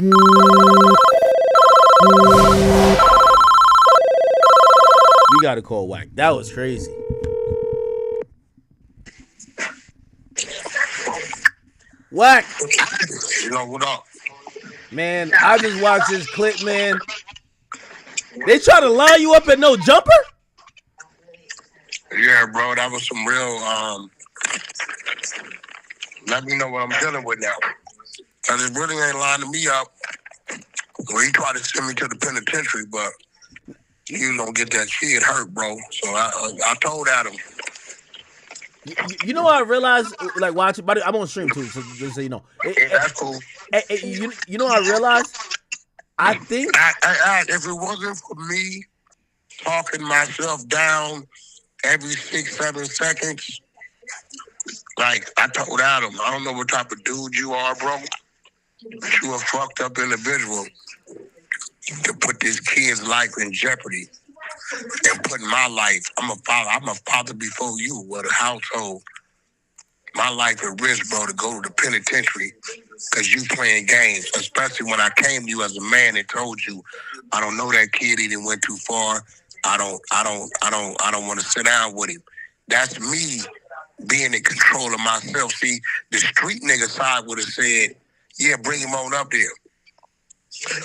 We gotta call Wack. That was crazy. Wack. You know what up? Man, I just watched this clip, man. They try to line you up at no jumper? Yeah, bro, that was some real, let me know what I'm dealing with now. Cause it really ain't lining me up. Well, he tried to send me to the penitentiary, but he don't get that kid hurt, bro. So I told Adam. You know what I realized, like watching, but I'm on stream too, so just so you know. That's cool. You know what I realized? I think if it wasn't for me talking myself down every 6-7 seconds, like I told Adam, I don't know what type of dude you are, bro. But you a fucked up individual to put this kid's life in jeopardy and put my life. I'm a father before you with a household. My life at risk, bro, to go to the penitentiary because you playing games. Especially when I came to you as a man and told you, I don't know that kid. He didn't went too far. I don't want to sit down with him. That's me being in control of myself. See, the street nigga side would have said, yeah, bring him on up there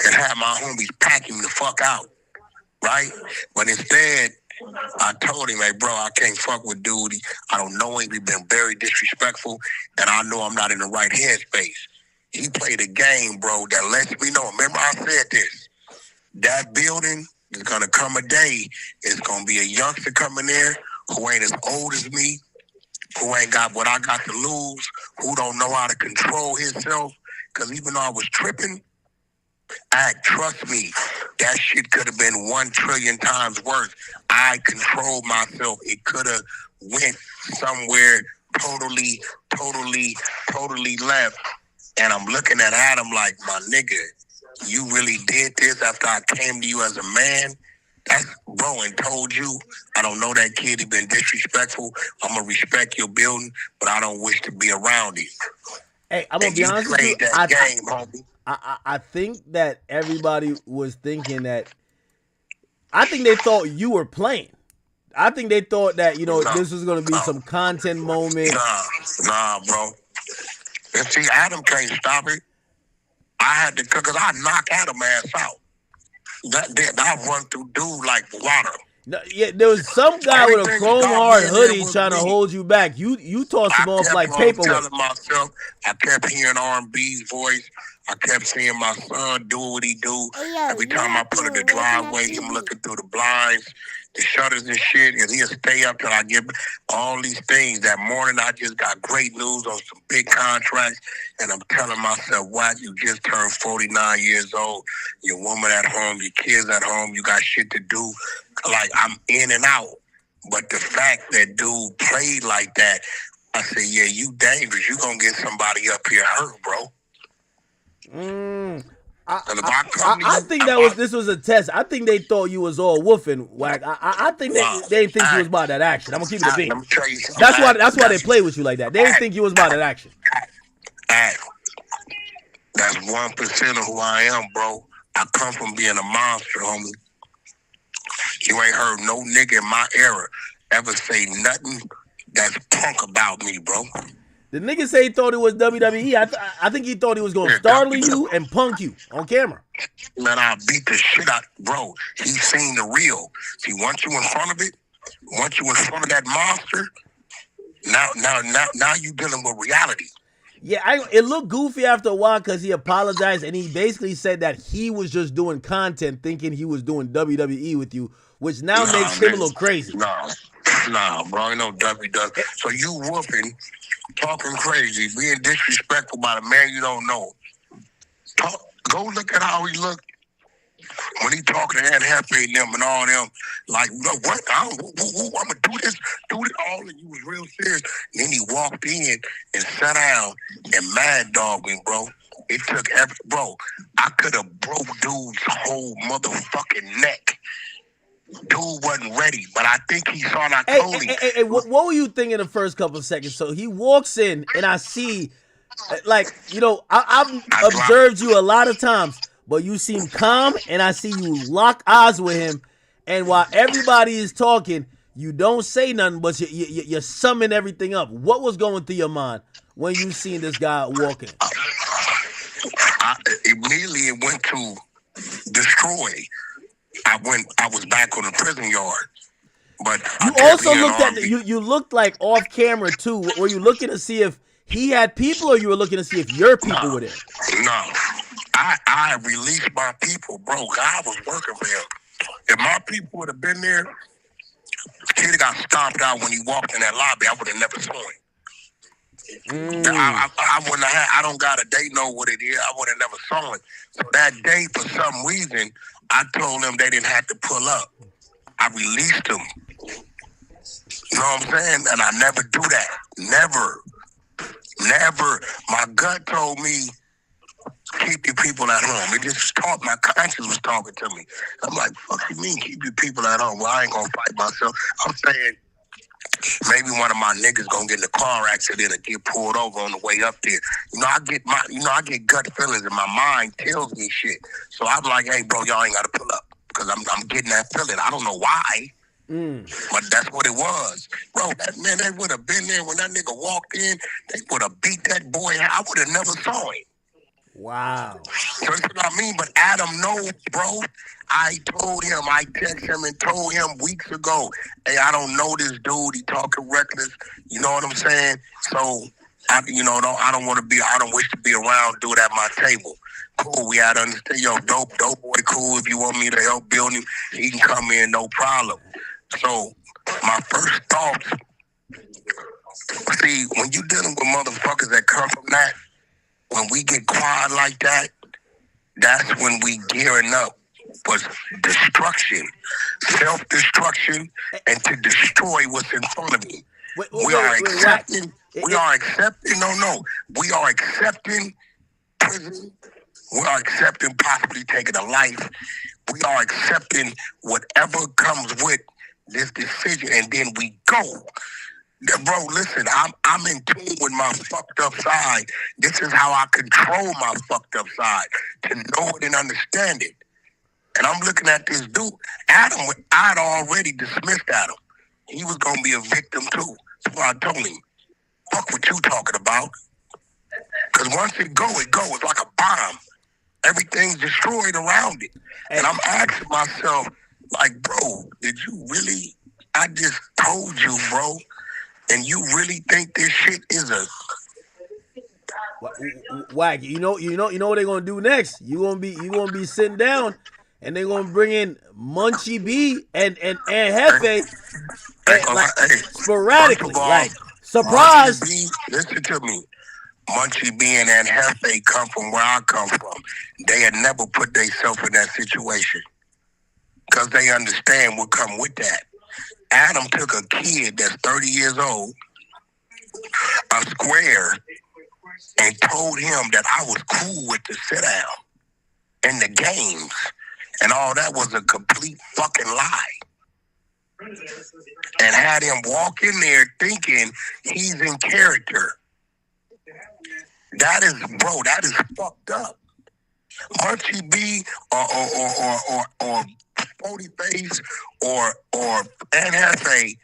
and have my homies pack him the fuck out, right? But instead, I told him, hey, bro, I can't fuck with dude. I don't know him. He's been very disrespectful, and I know I'm not in the right headspace. He played a game, bro, that lets me know. Remember I said this. That building is going to come a day. It's going to be a youngster coming there who ain't as old as me, who ain't got what I got to lose, who don't know how to control himself. Because even though I was tripping, trust me, that shit could have been 1 trillion times worse. I controlled myself. It could have went somewhere totally left. And I'm looking at Adam like, my nigga, you really did this after I came to you as a man? That's bro and told you, I don't know that kid. He been disrespectful. I'm going to respect your building, but I don't wish to be around him. Hey, I'm gonna be honest with you. I think that everybody was thinking that. I think they thought you were playing. I think they thought that this was gonna be some content moment. Nah, bro. And see, Adam can't stop it. I had to, because I knock Adam ass out. I run through dude like water. No, yeah, there was some guy with a chrome hard hoodie trying to hold you back. You tossed him off like paperweight. I kept hearing R&B's voice. I kept seeing my son do what he do. Every time I put in the driveway, him looking through the blinds, the shutters and shit, and he'll stay up till I get all these things. That morning, I just got great news on some big contracts, and I'm telling myself, Wack, you just turned 49 years old. Your woman at home, your kids at home, you got shit to do. Like, I'm in and out. But the fact that dude played like that, I said, yeah, you dangerous. You gonna get somebody up here hurt, bro. I think this was a test. I think they thought you was all woofing, Wack. I think they didn't think you was about that action. I'm gonna keep it a beat. That's why they play with you like that. They didn't think you was about that action. That's 1% of who I am, bro. I come from being a monster, homie. You ain't heard no nigga in my era ever say nothing that's punk about me, bro. The nigga say he thought it was WWE. I think he thought he was going to startle you and punk you on camera. Man, I beat the shit out, bro. He's seen the real. See, once you in front of it, once you in front of that monster, now you dealing with reality. Yeah, it looked goofy after a while because he apologized and he basically said that he was just doing content thinking he was doing WWE with you, which now makes him a little crazy. Nah, bro, ain't no WWE. So you whooping, talking crazy, being disrespectful about a man you don't know. Go look at how he looked when he talking to Ann Hefe and them and all them. Like, what? I'm going to do this, all, and you was real serious. And then he walked in and sat down and mad dogged me, bro. It took bro, I could have broke dude's whole motherfucking neck. Dude wasn't ready, but I think he saw I told him. Hey, what were you thinking the first couple of seconds? So he walks in, and I see Like, you know, I've observed you a lot of times, but you seem calm, and I see you lock eyes with him. And while everybody is talking, you don't say nothing, but you summon everything up. What was going through your mind when you seen this guy walking? Immediately it went to destroy. I was back on the prison yard. But you also looked at you looked like off camera too. Were you looking to see if he had people, or you were looking to see if your people were there? No. I released my people, bro. God was working for him. If my people would have been there, he'd got stomped out when he walked in that lobby. I would have never saw him. I wouldn't have I don't got a date know what it is. I would have never saw it. So that day, for some reason, I told them they didn't have to pull up. I released them. You know what I'm saying? And I never do that. Never. My gut told me, keep your people at home. It just taught, my conscience was talking to me. I'm like, fuck you mean, keep your people at home? Well, I ain't gonna fight myself. I'm saying, maybe one of my niggas gonna get in a car accident and get pulled over on the way up there. I get gut feelings, and my mind tells me shit. So I'm like, hey, bro, y'all ain't gotta pull up, because I'm getting that feeling. I don't know why. But that's what it was. Bro, they would have been there when that nigga walked in. They would have beat that boy. I would have never saw him. Wow. So that's what I mean. But Adam knows, bro. I told him, I texted him and told him weeks ago, hey, I don't know this dude. He talking reckless. You know what I'm saying? So, I don't want to be, I don't wish to be around dude at my table. Cool, we had to understand, dope boy, cool. If you want me to help build him, he can come in, no problem. So, my first thoughts, see, when you dealing with motherfuckers that come from that, when we get quiet like that, that's when we gearing up for destruction, self-destruction, and to destroy what's in front of me. We are accepting prison. We are accepting possibly taking a life. We are accepting whatever comes with this decision, and then we go. Bro, listen, I'm in tune with my fucked up side. This is how I control my fucked up side, to know it and understand it. And I'm looking at this dude. Adam, I'd already dismissed Adam. He was going to be a victim too. So I told him, fuck what you talking about. Because once it go, it's like a bomb. Everything's destroyed around it. And I'm asking myself, like, bro, did you really? I just told you, bro. And you really think this shit is a Wack? You know what they're gonna do next? You gonna be sitting down, and they're gonna bring in Munchie B and Hefe, sporadically, like surprise. B, listen to me. Munchie B and Hefe come from where I come from. They had never put themselves in that situation because they understand what come with that. Adam took a kid that's 30 years old, a square, and told him that I was cool with the sit down and the games, and all that was a complete fucking lie. And had him walk in there thinking he's in character. That is fucked up. Munchie B or Spody Face or Aunt Hefe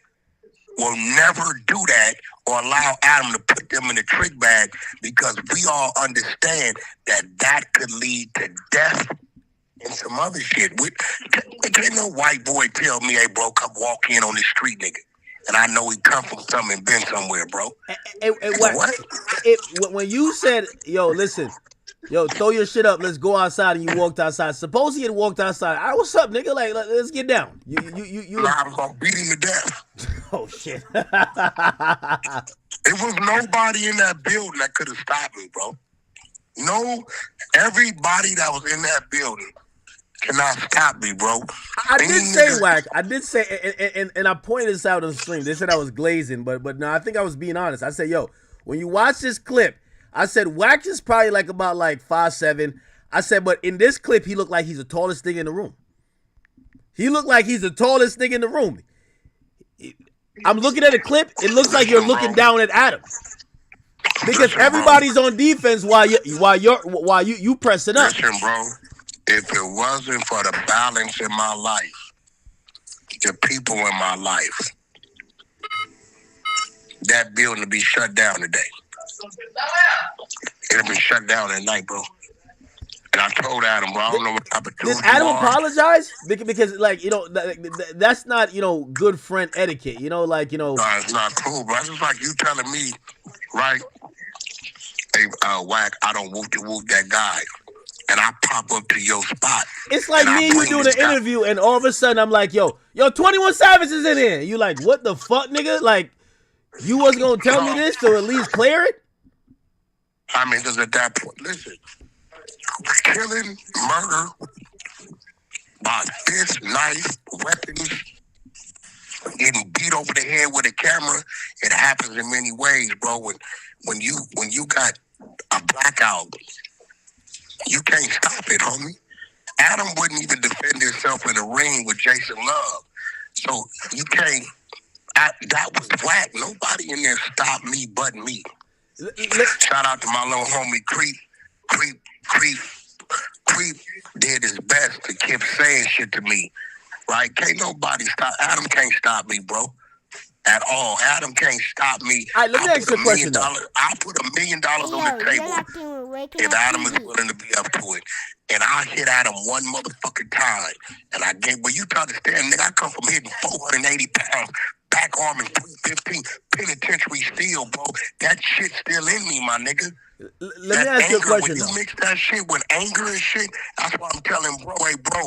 will never do that or allow Adam to put them in the trick bag, because we all understand that could lead to death and some other shit. Can't no white boy tell me, hey, bro, come walk in on this street, nigga. And I know he come from something and been somewhere, bro. What? When you said, yo, listen, yo, throw your shit up, let's go outside, and you walked outside. Suppose he had walked outside. All right, what's up, nigga? Like, let's get down. You I was gonna beat him to death. Oh shit. There was nobody in that building that could have stopped me, bro. No, everybody that was in that building cannot stop me, bro. I did say, Wack. I did say, and I pointed this out on the stream. They said I was glazing, but no, I think I was being honest. I said, yo, when you watch this clip, I said Wack is probably about 5'7". I said, but in this clip, he looked like he's the tallest thing in the room. He looked like he's the tallest thing in the room. I'm looking at a clip. It looks like you're looking down at Adam. Because everybody's on defense while you pressing up. Listen, bro. If it wasn't for the balance in my life, the people in my life, that building would be shut down today. It'll be shut down at night, bro. And I told Adam, bro, I don't know what type of dude Did Adam you are. apologize? Because like, that's not, good friend etiquette. No, it's not cool, bro. It's just like you telling me, right? Hey, Wack, I don't whoop that guy. And I pop up to your spot. It's like me and you doing an interview, and all of a sudden I'm like, yo, 21 Savage is in here. And you like, what the fuck, nigga? Like, you wasn't gonna tell me this to at least clear it? I mean, because at that point, listen, killing, murder, by fist, knife, weapons, getting beat over the head with a camera, it happens in many ways, bro. When you got a blackout, you can't stop it, homie. Adam wouldn't even defend himself in the ring with Jason Love. So you can't. That was Wack. Nobody in there stopped me but me. Shout out to my little homie Creep did his best to keep saying shit to me. Right? Can't nobody stop. Adam can't stop me, bro. At all. Adam can't stop me. All right, let me ask you a question. I'll put $1 million on the table if Adam is willing to be up to it. And I hit Adam one motherfucking time. And I gave, but you try to understand, nigga, I come from hitting 480 pounds, back arm and 315 penitentiary steel, bro. That shit's still in me, my nigga. Let me ask you a question, when you mix that shit with anger and shit, that's why I'm telling bro, hey, bro,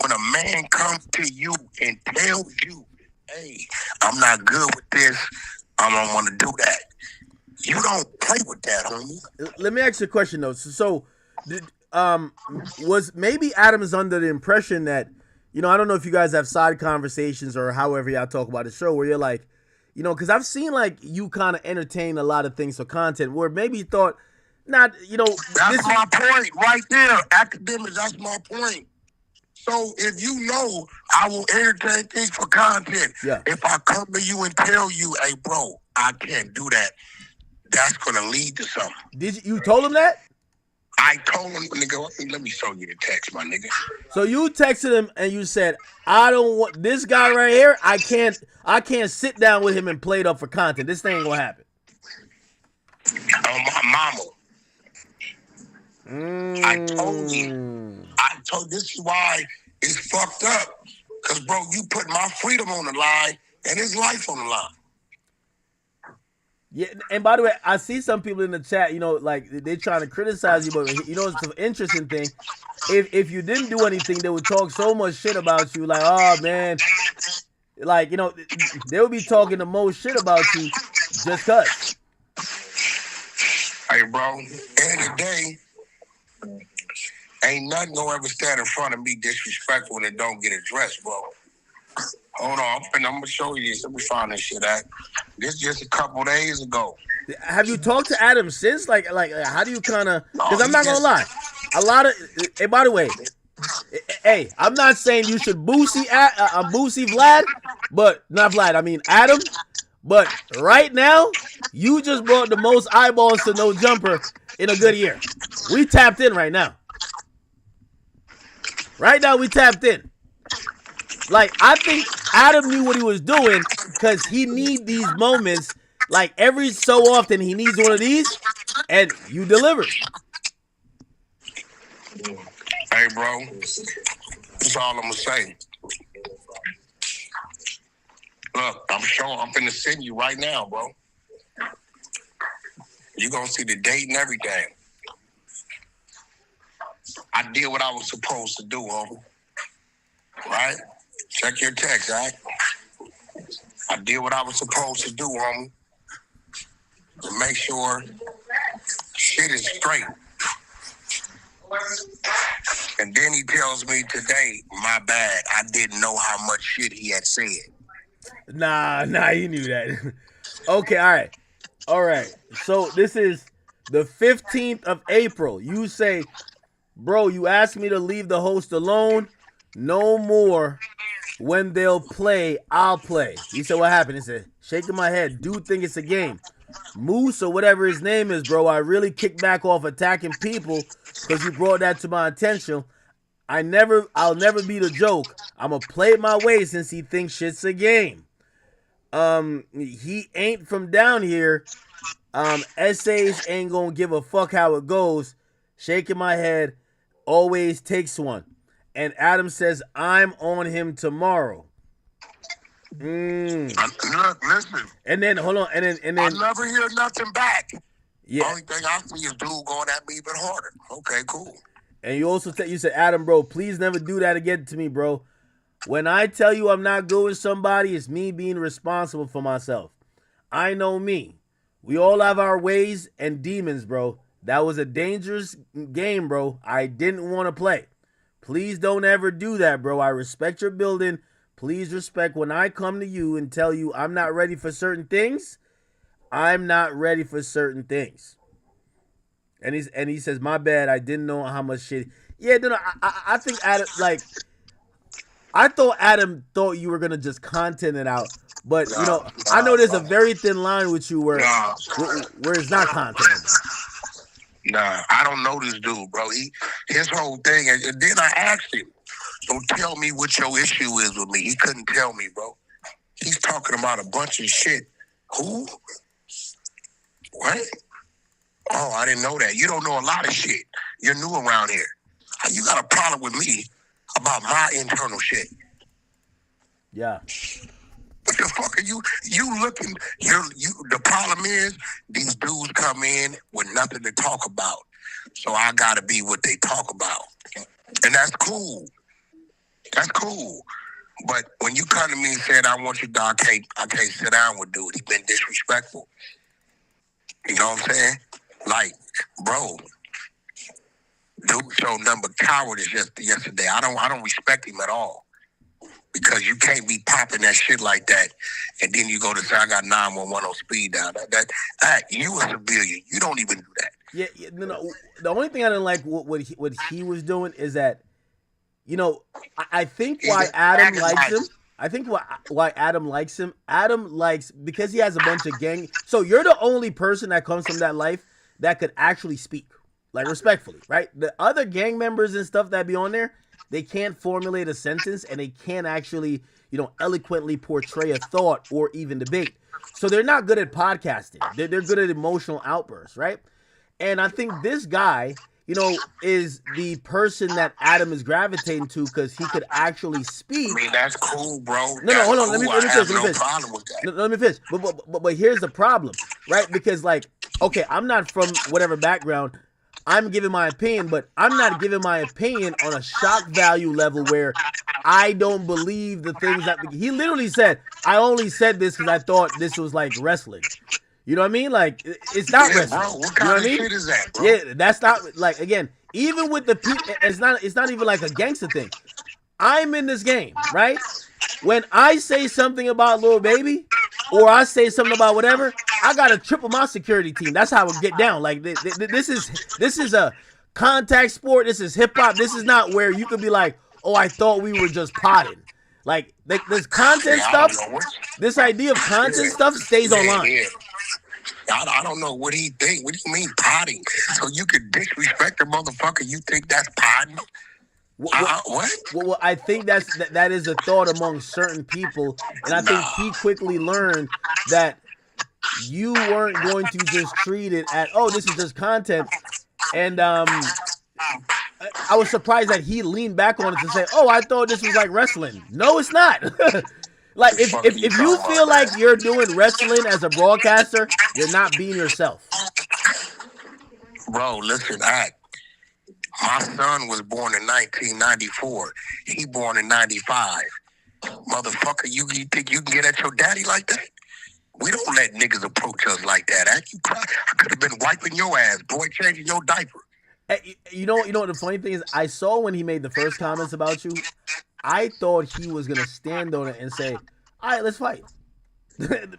when a man comes to you and tells you, hey, I'm not good with this, I don't want to do that, you don't play with that, homie. Let me ask you a question, though. So was maybe Adam is under the impression that, I don't know if you guys have side conversations or however y'all talk about the show where you're like, because I've seen like you kind of entertain a lot of things for content where maybe you thought, that's my point right there. Akademiks, that's my point. So if I will entertain things for content. Yeah. If I come to you and tell you, hey, bro, I can't do that, that's going to lead to something. You told him that? I told him, nigga, let me show you the text, my nigga. So you texted him and you said, I don't want this guy right here. I can't sit down with him and play it up for content. This thing ain't going to happen. Oh, my mama. I told you. This is why it's fucked up. Because, bro, you put my freedom on the line and his life on the line. Yeah, and by the way, I see some people in the chat, like they're trying to criticize you, but it's an interesting thing. If you didn't do anything, they would talk so much shit about you, like, oh man, like they would be talking the most shit about you just cause. Hey, bro, end of the day, ain't nothing gonna ever stand in front of me disrespectful and it don't get addressed, bro. Hold on, I'm gonna show you this. Let me find this shit out. This just a couple days ago. Have you talked to Adam since? Like how do you kind of? Because I'm not gonna lie, a lot of. Hey, by the way, hey, I'm not saying you should Boosie Vlad, but not Vlad. I mean Adam. But right now, you just brought the most eyeballs to No Jumper in a good year. We tapped in right now. Right now, we tapped in. Like, I think Adam knew what he was doing because he need these moments. Like, every so often, he needs one of these, and you deliver. Hey, bro. That's all I'm going to say. Look, I'm finna send you right now, bro. You're going to see the date and everything. I did what I was supposed to do, homie. Right? Check your text, right? I did what I was supposed to do, homie. To make sure shit is straight. And then he tells me today, my bad, I didn't know how much shit he had said. Nah, you knew that. Okay, all right. So this is the 15th of April. You say, bro, you asked me to leave the host alone. No more. When they'll play, I'll play. He said, what happened? He said, shaking my head. Dude think it's a game. Moose or whatever his name is, bro, I really kicked back off attacking people because you brought that to my attention. I'll never be the joke. I'ma play it my way since he thinks shit's a game. He ain't from down here. SH ain't gonna give a fuck how it goes. Shaking my head, always takes one. And Adam says, I'm on him tomorrow. Look, listen. And then hold on, and then I never hear nothing back. Yeah. Only thing I see is dude going at me even harder. Okay, cool. And you also you said, Adam, bro, please never do that again to me, bro. When I tell you I'm not good with somebody, it's me being responsible for myself. I know me. We all have our ways and demons, bro. That was a dangerous game, bro. I didn't want to play. Please don't ever do that, bro. I respect your building. Please respect when I come to you and tell you I'm not ready for certain things. I'm not ready for certain things. And he says, my bad, I didn't know how much shit. Yeah, no, I think Adam, like, I thought Adam thought you were gonna just content it out, but you know, I know there's a very thin line with you where it's not content. Nah, I don't know this dude, bro. His whole thing, and then I asked him, so tell me what your issue is with me. He couldn't tell me, bro. He's talking about a bunch of shit. Who? What? Oh, I didn't know that. You don't know a lot of shit. You're new around here. You got a problem with me about my internal shit. Yeah. What the fuck are you looking? The problem is these dudes come in with nothing to talk about. So I gotta be what they talk about. And that's cool. That's cool. But when you come to me and said, I want you, dog, I can't sit down with dude. He been disrespectful. You know what I'm saying? Like, bro, dude showed nothing but cowardice yesterday. I don't respect him at all. Because you can't be popping that shit like that, and then you go to say, I got 911 on speed down. You a civilian. You don't even do that. Yeah, no. The only thing I didn't like what he was doing is that, you know, I think why Adam likes him. I think why Adam likes him. Adam likes because he has a bunch of gang. So you're the only person that comes from that life that could actually speak, like respectfully, right? The other gang members and stuff that be on there, they can't formulate a sentence and they can't actually, you know, eloquently portray a thought or even debate. So they're not good at podcasting. They're good at emotional outbursts, right? And I think this guy, you know, is the person that Adam is gravitating to because he could actually speak. I mean, that's cool, bro. No, hold on. Cool. Let me finish. Problem with that. Let me finish. But here's the problem, right? Because, like, okay, I'm not from whatever background. I'm giving my opinion, but I'm not giving my opinion on a shock value level where I don't believe the things that he literally said. I only said this because I thought this was like wrestling. You know what I mean? Like, it's not wrestling. Bro, what kind of shit is that, bro? Yeah, that's not like, again, even with the people, it's not even like a gangster thing. I'm in this game, right? When I say something about Lil Baby, or I say something about whatever, I gotta triple my security team. That's how it get down. Like this is a contact sport. This is hip hop. This is not where you could be like, oh, I thought we were just potting. Like this content stuff. This idea of content stuff stays online. Yeah. I don't know what he think. What do you mean potting? So you could disrespect a motherfucker? You think that's potting? What? Well, I think that is a thought among certain people, and I think he quickly learned that you weren't going to just treat it as, oh, this is just content. And I was surprised that he leaned back on it to say, oh, I thought this was like wrestling. No, it's not. Like if you feel like you're doing wrestling as a broadcaster, you're not being yourself. Bro, listen, my son was born in 1994. He born in 95. Motherfucker, you think you can get at your daddy like that? We don't let niggas approach us like that. You cry. I could have been wiping your ass, boy, changing your diaper. Hey, you know what the funny thing is? I saw when he made the first comments about you, I thought he was gonna stand on it and say, all right, let's fight.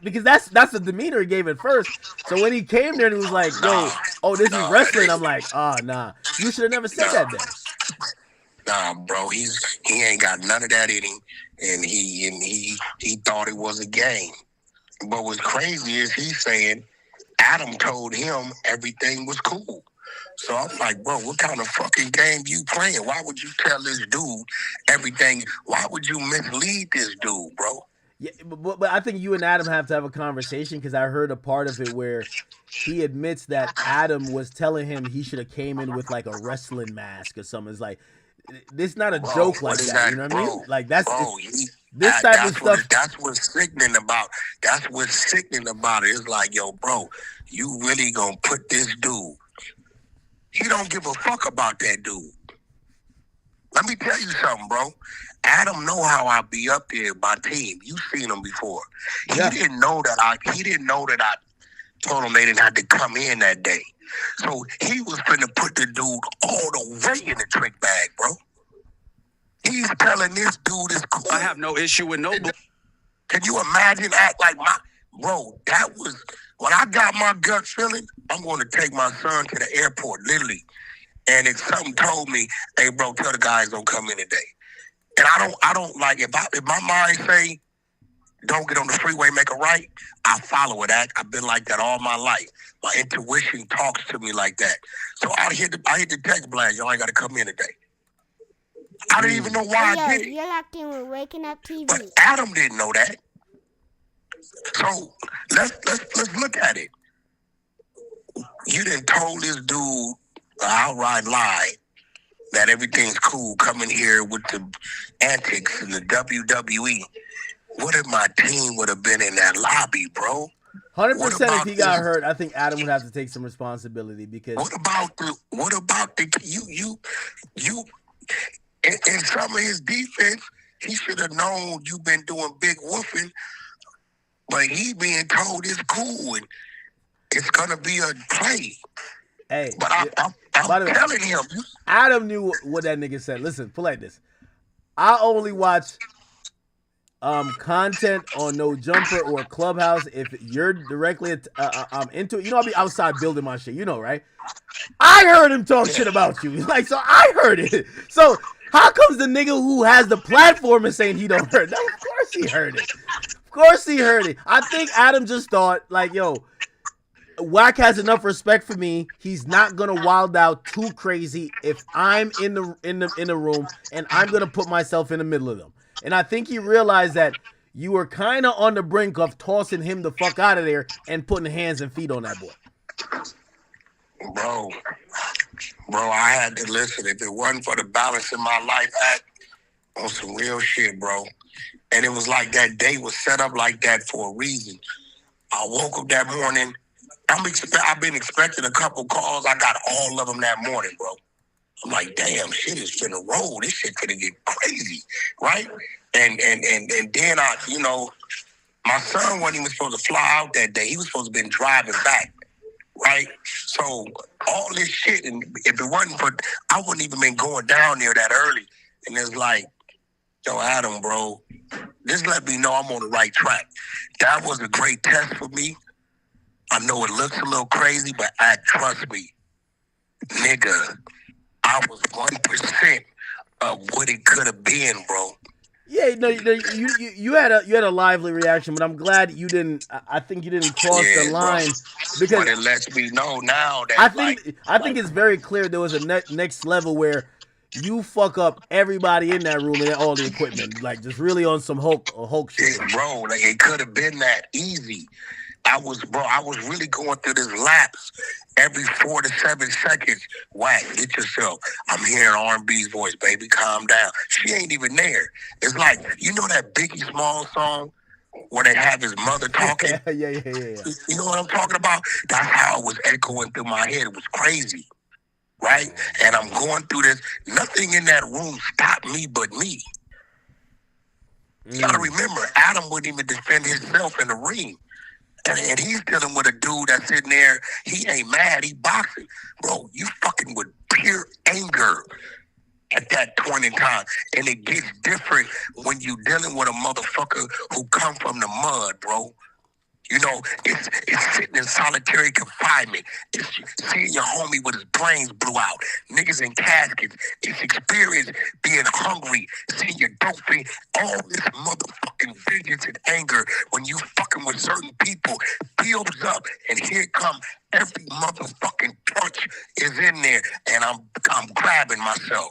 Because that's the demeanor he gave at first. So when he came there and he was like, yo, this is wrestling, I'm like, nah. You should have never said that then. Nah, bro, he ain't got none of that in him, and he thought it was a game. But what's crazy is he's saying Adam told him everything was cool. So I'm like, bro, what kind of fucking game you playing? Why would you tell this dude everything? Why would you mislead this dude, bro? Yeah, but I think you and Adam have to have a conversation because I heard a part of it where he admits that Adam was telling him he should have came in with like a wrestling mask or something. It's like this not a joke like that. You know what I mean? Like that's this type of stuff. That's what's sickening about. That's what's sickening about it. It's like, yo, bro, you really gonna put this dude? He don't give a fuck about that dude. Let me tell you something, bro. Adam know how I be up there, my team. You seen him before. He didn't know that I told him they didn't have to come in that day. So he was finna put the dude all the way in the trick bag, bro. He's telling this dude is cool. I have no issue with no. Can you imagine act like my bro? That was when I got my gut feeling. I'm going to take my son to the airport, literally. And if something told me, hey, bro, tell the guys don't come in today. And I don't like if my mind say don't get on the freeway, make a right, I follow it. I've been like that all my life. My intuition talks to me like that. So I hit the text blast. Y'all ain't got to come in today. I didn't even know why I did it. You're locked in with Waking Up TV. But Adam didn't know that. So let's look at it. You done told this dude outright lie that everything's cool coming here with the antics and the WWE. What if my team would have been in that lobby, bro? 100% if he got hurt, I think Adam would have to take some responsibility because what about the you in some of his defense, he should have known you've been doing big woofing, but he being told it's cool and it's gonna be a play. Hey, but I'm telling him. Adam knew what that nigga said. Listen, put like this. I only watch content on No Jumper or Clubhouse if you're directly into it. You know, I'll be outside building my shit. You know, right? I heard him talk shit about you. Like, so I heard it. So how comes the nigga who has the platform is saying he don't heard? No, of course he heard it. Of course he heard it. I think Adam just thought, like, yo, Wack has enough respect for me. He's not gonna wild out too crazy if I'm in the room and I'm gonna put myself in the middle of them. And I think he realized that you were kind of on the brink of tossing him the fuck out of there and putting hands and feet on that boy. Bro, I had to listen. If it wasn't for the balance in my life act on some real shit, bro. And it was like that day was set up like that for a reason. I woke up that morning. I've been expecting a couple calls. I got all of them that morning, bro. I'm like, damn, shit is finna roll. This shit finna get crazy, right? And then my son wasn't even supposed to fly out that day. He was supposed to have been driving back, right? So all this shit, and if it wasn't for, I wouldn't even been going down there that early. And it's like, yo, Adam, bro, this let me know I'm on the right track. That was a great test for me. I know it looks a little crazy, but trust me, nigga, I was 1% of what it could have been, bro. Yeah, no, you had a lively reaction, but I'm glad you didn't. I think you didn't cross the line because but it lets me know now that I think it's very clear there was a next level where you fuck up everybody in that room and all the equipment, like just really on some Hulk shit, bro. Like it could have been that easy. I was really going through this lapse every 4 to 7 seconds. Wack, get yourself. I'm hearing R&B's voice, baby, calm down. She ain't even there. It's like, you know that Biggie Smalls song where they have his mother talking? Yeah. You know what I'm talking about? That's how it was echoing through my head. It was crazy, right? And I'm going through this. Nothing in that room stopped me but me. You gotta remember, Adam wouldn't even defend himself in the ring. And he's dealing with a dude that's sitting there. He ain't mad. He boxing. Bro, you fucking with pure anger at that point in time. And it gets different when you dealing with a motherfucker who come from the mud, bro. You know, it's sitting in solitary confinement. It's seeing your homie with his brains blew out. Niggas in caskets. It's experience being hungry, seeing your dope fiend. All this motherfucking vengeance and anger when you fucking with certain people builds up, and here come every motherfucking punch is in there, and I'm grabbing myself.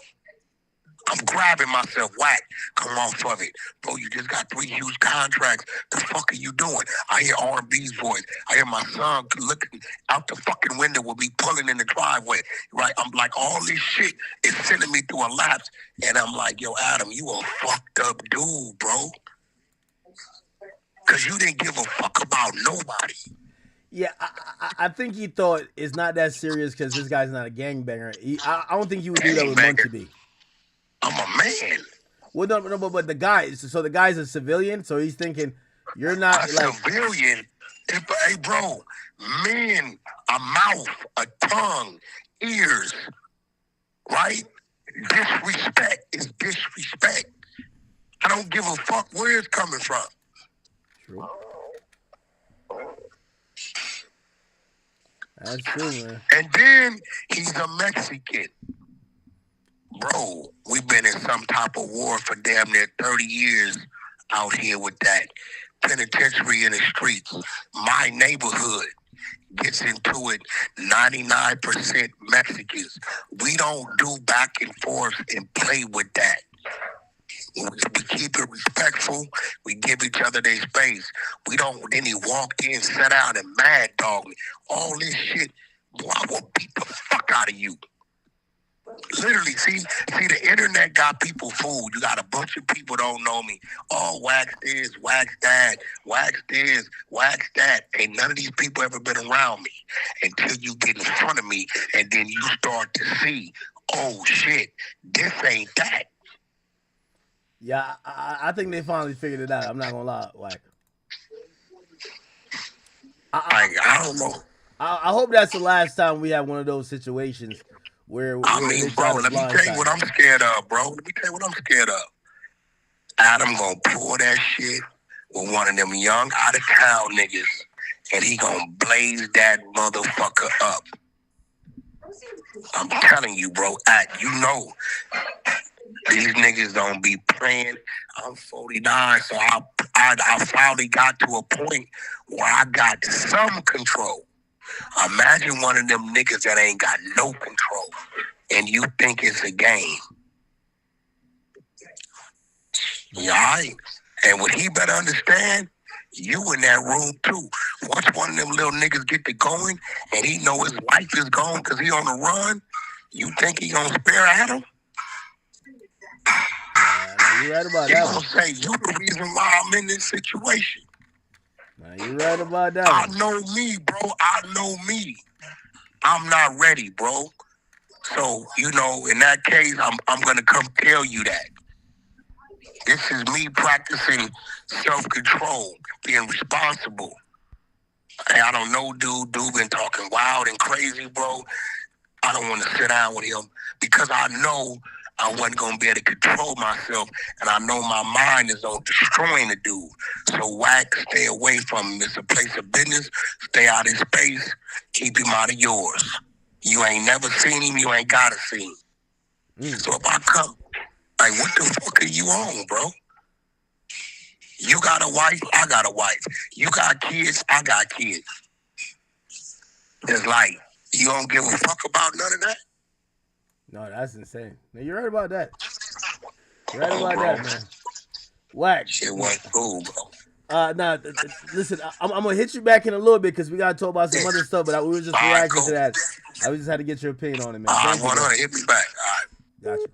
I'm grabbing myself. Wack, come off of it. Bro, you just got 3 huge contracts. The fuck are you doing? I hear R&B's voice. I hear my son looking out the fucking window with me pulling in the driveway. Right? I'm like, all this shit is sending me through a lapse. And I'm like, yo, Adam, you a fucked up dude, bro. Because you didn't give a fuck about nobody. Yeah, I think he thought it's not that serious because this guy's not a gangbanger. I don't think he would do that with Munchie. I'm a man. Well, no, but the guy, so the guy's a civilian, so he's thinking, you're not a like... civilian? Hey, bro, men, a mouth, a tongue, ears, right? Disrespect is disrespect. I don't give a fuck where it's coming from. True. That's true, man. And then he's a Mexican. Bro, we've been in some type of war for damn near 30 years out here with that penitentiary in the streets. My neighborhood gets into it 99% Mexicans. We don't do back and forth and play with that. We keep it respectful. We give each other their space. We don't, then he walked in, sat down and mad dog me. All this shit, boy, I will beat the fuck out of you. Literally, see, the internet got people fooled. You got a bunch of people don't know me. Oh, wax this, wax that, wax this, wax that. Ain't none of these people ever been around me until you get in front of me, and then you start to see, oh shit, this ain't that. Yeah, I think they finally figured it out. I'm not gonna lie, Wack. I don't know. I hope that's the last time we have one of those situations where I mean, bro, let me tell you what I'm scared of, bro. Let me tell you what I'm scared of. Adam gonna pull that shit with one of them young out of town niggas, and he gonna blaze that motherfucker up. I'm telling you, bro. You know, these niggas don't be playing. I'm 49, so I finally got to a point where I got some control. Imagine one of them niggas that ain't got no control, and you think it's a game. You all right? And what he better understand, you in that room too. Once one of them little niggas get to going, and he know his life is gone because he on the run, you think he gonna spare Adam? You're right about that. He gonna say, you the reason why I'm in this situation. You're right about that. I know me, bro. I know me. I'm not ready, bro. So, you know, in that case, I'm gonna come tell you that. This is me practicing self-control, being responsible. Hey, I don't know, dude been talking wild and crazy, bro. I don't want to sit down with him because I know I wasn't going to be able to control myself, and I know my mind is on destroying the dude. So Wack, stay away from him. It's a place of business. Stay out of his space. Keep him out of yours. You ain't never seen him. You ain't got to see him. So if I come, like, what the fuck are you on, bro? You got a wife. I got a wife. You got kids. I got kids. It's like, you don't give a fuck about none of that? No, that's insane. Now, you're right about that. You're right about that, man. Wack. Shit wasn't cool, bro. Listen, I'm going to hit you back in a little bit because we got to talk about some other stuff, but we were just reacting to that. I just had to get your opinion on it, man. I want to hit me back. All right. Gotcha.